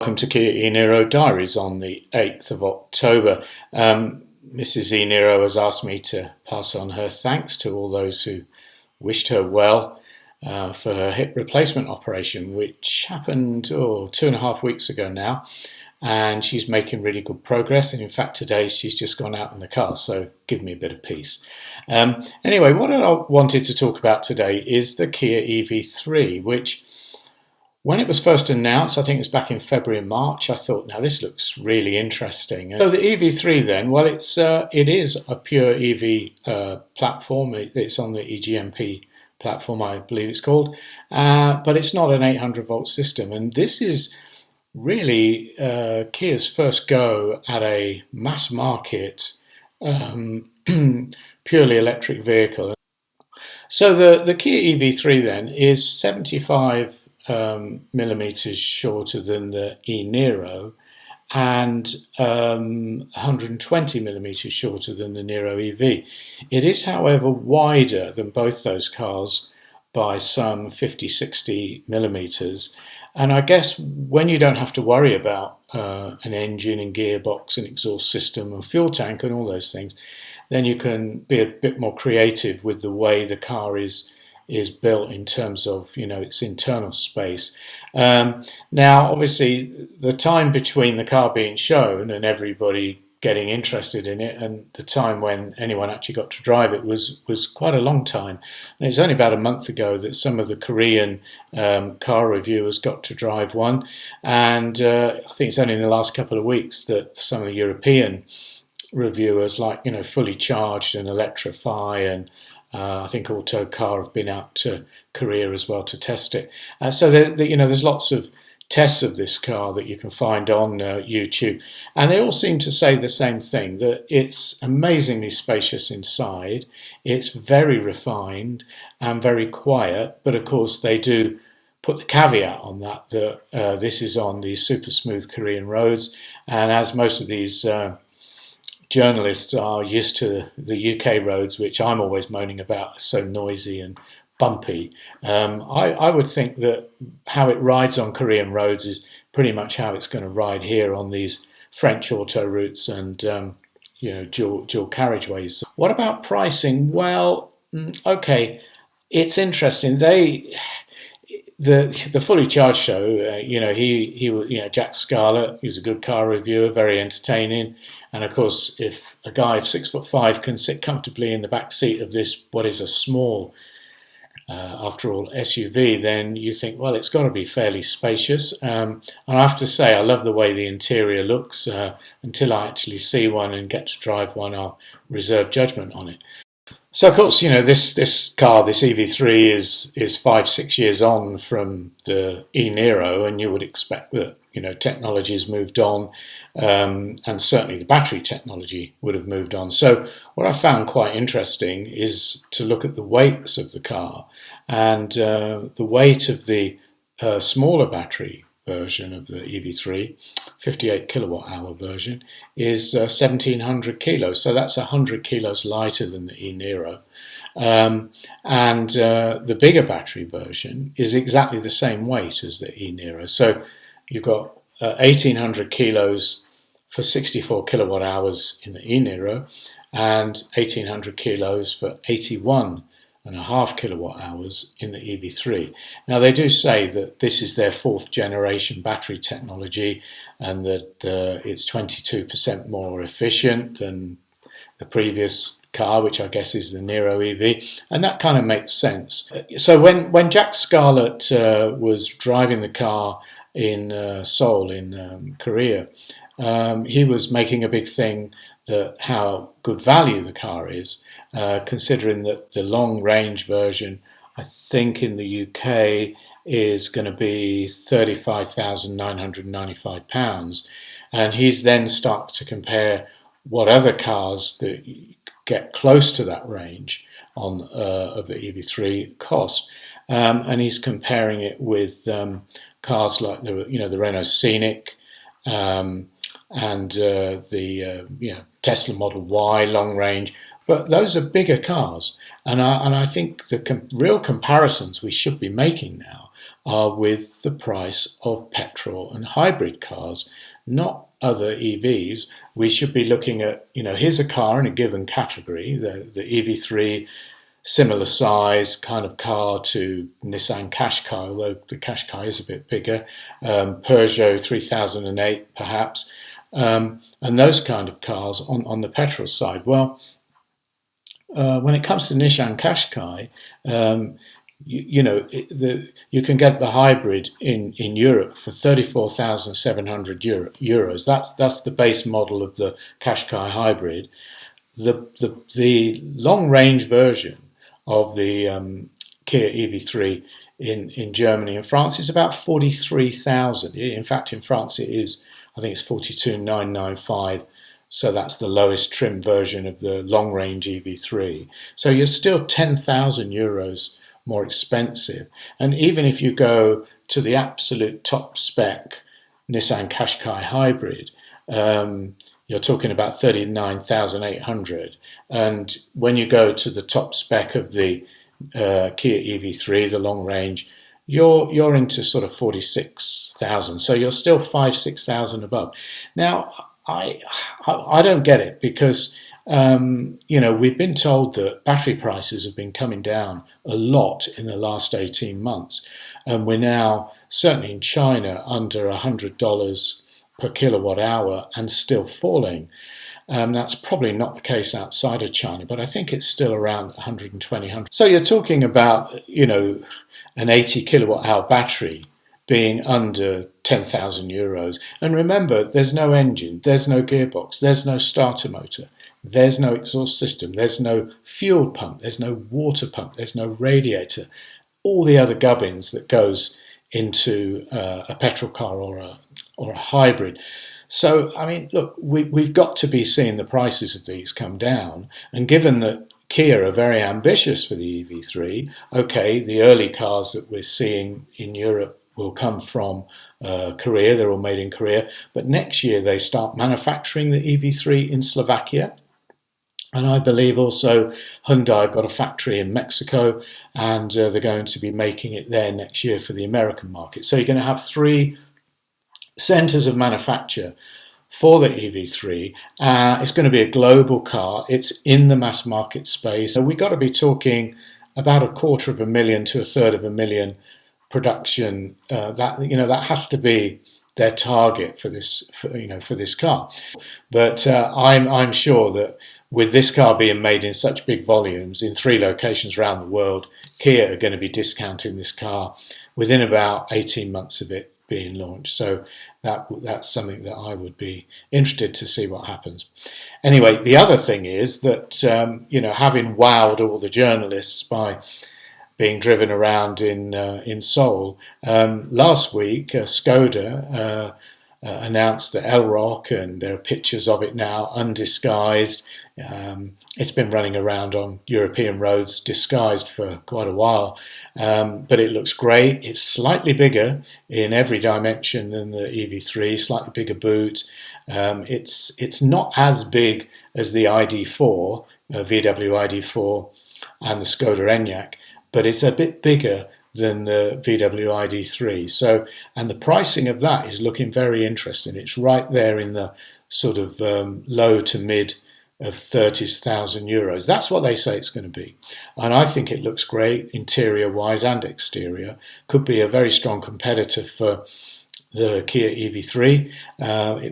Welcome to Kia e-Niro Diaries on the 8th of October. Mrs. e-Niro has asked me to pass on her thanks to all those who wished her well for her hip replacement operation, which happened 2.5 weeks ago now, and she's making really good progress. And in fact, today she's just gone out in the car, so give me a bit of peace. Anyway, what I wanted to talk about today is the Kia EV3, which, when it was first announced, I think it was back in February and March, I thought, now this looks really interesting. So the EV3 then, well, it is a pure EV platform. It's on the EGMP platform, I believe it's called, but it's not an 800 volt system. And this is really Kia's first go at a mass market purely electric vehicle. So the Kia EV3 then is 75 millimeters shorter than the e-Niro and 120 millimeters shorter than the Niro EV. It is, however, wider than both those cars by some 50-60 millimeters. And I guess when you don't have to worry about an engine and gearbox and exhaust system and fuel tank and all those things, then you can be a bit more creative with the way the car is built in terms of, its internal space. Now, obviously, the time between the car being shown and everybody getting interested in it and the time when anyone actually got to drive it was quite a long time. And it's only about a month ago that some of the Korean car reviewers got to drive one. And I think it's only in the last couple of weeks that some of the European reviewers, like, Fully Charged and Electrify and I think Autocar have been out to Korea as well to test it. So there's lots of tests of this car that you can find on YouTube, and they all seem to say the same thing, that it's amazingly spacious inside, it's very refined and very quiet, but of course they do put the caveat on that this is on these super smooth Korean roads, and as most of these journalists are used to the UK roads, which I'm always moaning about, are so noisy and bumpy. I would think that how it rides on Korean roads is pretty much how it's going to ride here on these French autoroutes and dual carriageways. What about pricing? Well, okay, it's interesting. The Fully Charged show, Jack Scarlett, he's a good car reviewer, very entertaining. And of course, if a guy of 6'5" can sit comfortably in the back seat of this, what is a small, after all, SUV, then you think, well, it's got to be fairly spacious. And I have to say, I love the way the interior looks. Until I actually see one and get to drive one, I'll reserve judgment on it. So, of course, this car, this EV3, is 5-6 years on from the e-Niro, and you would expect that, technology has moved on, and certainly the battery technology would have moved on. So what I found quite interesting is to look at the weights of the car, and the weight of the smaller battery version of the EV3, 58 kilowatt hour version, is 1700 kilos. So that's 100 kilos lighter than the e-Niro. And the bigger battery version is exactly the same weight as the e-Niro. So you've got 1800 kilos for 64 kilowatt hours in the e-Niro and 1800 kilos for 81.5 kilowatt hours in the EV3. Now, they do say that this is their 4th generation battery technology and that it's 22% more efficient than the previous car, which I guess is the Niro EV, and that kind of makes sense. So when Jack Scarlett was driving the car in Seoul in Korea, he was making a big thing that how good value the car is, considering that the long range version, I think in the UK, is going to be £35,995, and he's then started to compare what other cars that get close to that range on of the EV3 cost, and he's comparing it with cars like the Renault Scenic and the Tesla Model Y long range, but those are bigger cars, and I think the real comparisons we should be making now are with the price of petrol and hybrid cars, not other EVs. We should be looking at, here's a car in a given category, the EV3, similar size kind of car to Nissan Qashqai, although the Qashqai is a bit bigger, Peugeot 3008 perhaps, and those kind of cars on the petrol side. Well, when it comes to Nissan Qashqai, you can get the hybrid in Europe for 34,700 euros. That's the base model of the Qashqai hybrid. The long range version of the Kia EV3 in Germany and France is about 43,000. In fact, in France it is, I think it's 42,995. So that's the lowest trim version of the long range EV3. So you're still 10,000 euros more expensive. And even if you go to the absolute top spec Nissan Qashqai hybrid, you're talking about 39,800. And when you go to the top spec of the Kia EV3, the long range, you're into sort of 46,000. So you're still 5,000-6,000 above. Now, I don't get it because we've been told that battery prices have been coming down a lot in the last 18 months, and we're now certainly in China under $100 per kilowatt hour and still falling. That's probably not the case outside of China, but I think it's still around 120, 100. So you're talking about, an 80 kilowatt hour battery being under 10,000 euros. And remember, there's no engine, there's no gearbox, there's no starter motor, there's no exhaust system, there's no fuel pump, there's no water pump, there's no radiator, all the other gubbins that goes into a petrol car or a hybrid. So, I mean, look, we've got to be seeing the prices of these come down. And given that Kia are very ambitious for the EV3, okay, the early cars that we're seeing in Europe will come from Korea, they're all made in Korea. But next year they start manufacturing the EV3 in Slovakia. And I believe also Hyundai have got a factory in Mexico, and they're going to be making it there next year for the American market. So you're going to have 3 centres of manufacture for the EV3. It's going to be a global car. It's in the mass market space. So we've got to be talking about 250,000 to 350,000 production. That has to be their target for this car. But I'm sure that with this car being made in such big volumes in 3 locations around the world, Kia are going to be discounting this car within about 18 months of it being launched. So that's something that I would be interested to see what happens. Anyway, the other thing is that, having wowed all the journalists by being driven around in Seoul, last week Skoda announced the Elrock, and there are pictures of it now undisguised. It's been running around on European roads disguised for quite a while, but it looks great. It's slightly bigger in every dimension than the EV3, slightly bigger boot. It's not as big as the ID4, VW ID4 and the Skoda Enyaq, but it's a bit bigger than the VW ID3. So, and the pricing of that is looking very interesting. It's right there in the sort of low to mid of 30,000 euros. That's what they say it's going to be. And I think it looks great interior wise and exterior. Could be a very strong competitor for the Kia EV3.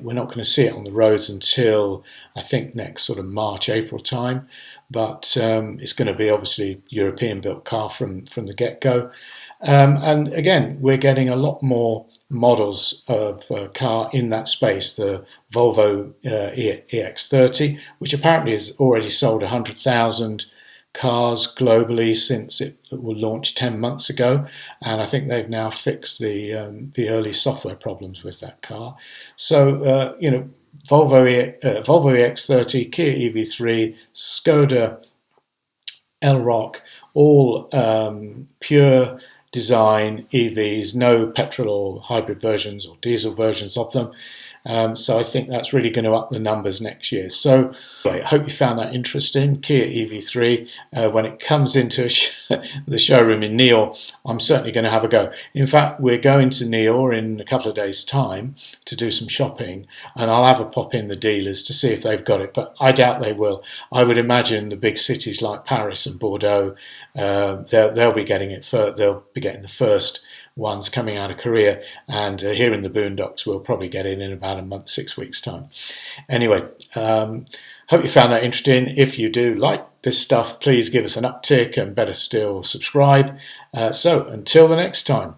We're not going to see it on the roads until I think next sort of March, April time. But it's going to be obviously European built car from the get-go. And again, we're getting a lot more models of car in that space. The Volvo EX30, which apparently has already sold 100,000 cars globally since it was launched 10 months ago, and I think they've now fixed the early software problems with that car. So Volvo EX30, Kia EV3, Skoda Elrock, all pure design EVs, no petrol or hybrid versions or diesel versions of them. So I think that's really going to up the numbers next year. So I hope you found that interesting. Kia EV3, when it comes into the showroom in Niort, I'm certainly going to have a go. In fact, we're going to Niort in a couple of days' time to do some shopping, and I'll have a pop in the dealers to see if they've got it, but I doubt they will. I would imagine the big cities like Paris and Bordeaux, they'll be getting it first. They'll be getting the first ones coming out of Korea, and here in the boondocks we'll probably get it in about a month, 6 weeks time. Anyway, hope you found that interesting. If you do like this stuff, please give us an uptick, and better still, subscribe. So until the next time.